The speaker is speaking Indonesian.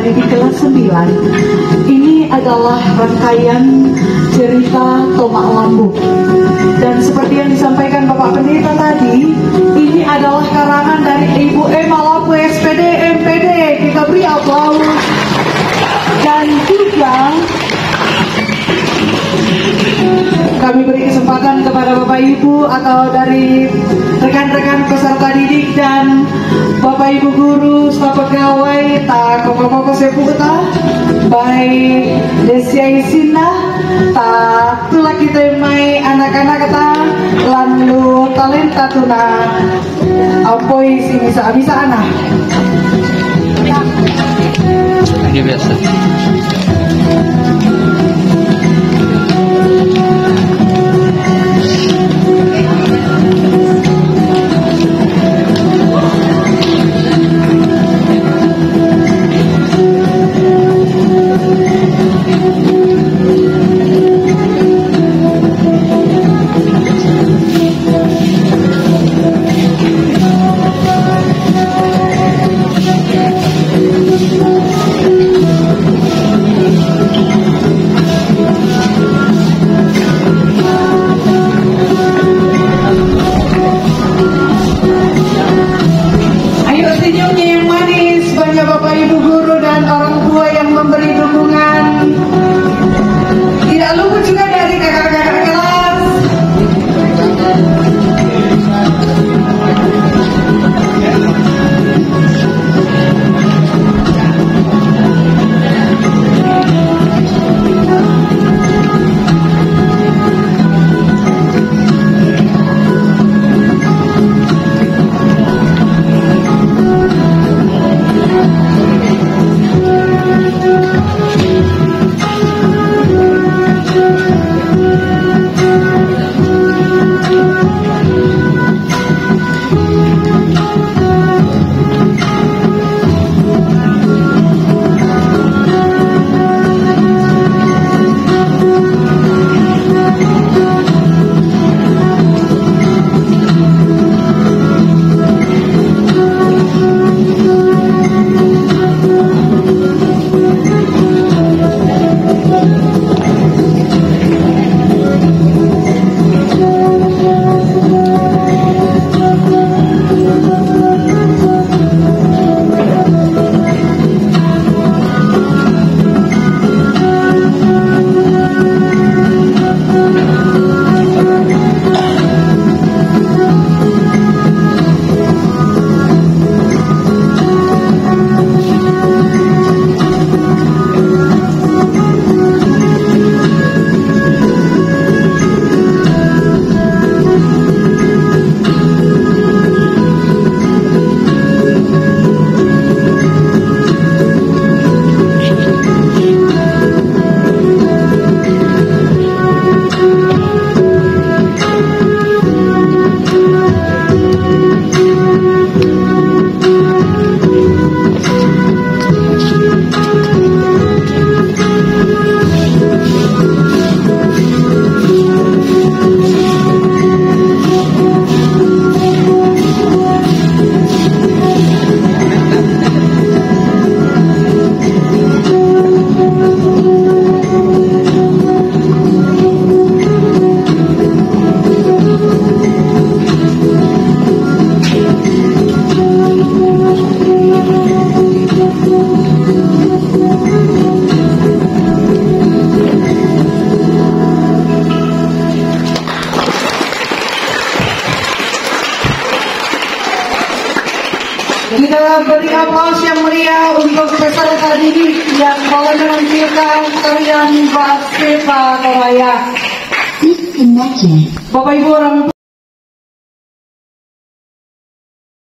didik kelas 9. Ini adalah rangkaian cerita Tomak Lambu. Dan seperti yang disampaikan Bapak Pendeta tadi, ini adalah karangan dari Ibu Emma Lambu SPD MPD. Kita beri aplaus. Dan juga kami beri kesempatan kepada Bapak Ibu atau dari rekan-rekan peserta didik dan Bapak Ibu guru, staf pegawai, tak koko-koko seputa, baik Desia Isina, tak tulak kita mai anak-anak kata, lalu talenta tuna, apoi si bisa anak. Ini biasa. Kita beri aplaus yang meriah untuk peserta didik yang telah menampilkan tarian Basepa Toraya. Bapak Ibu orang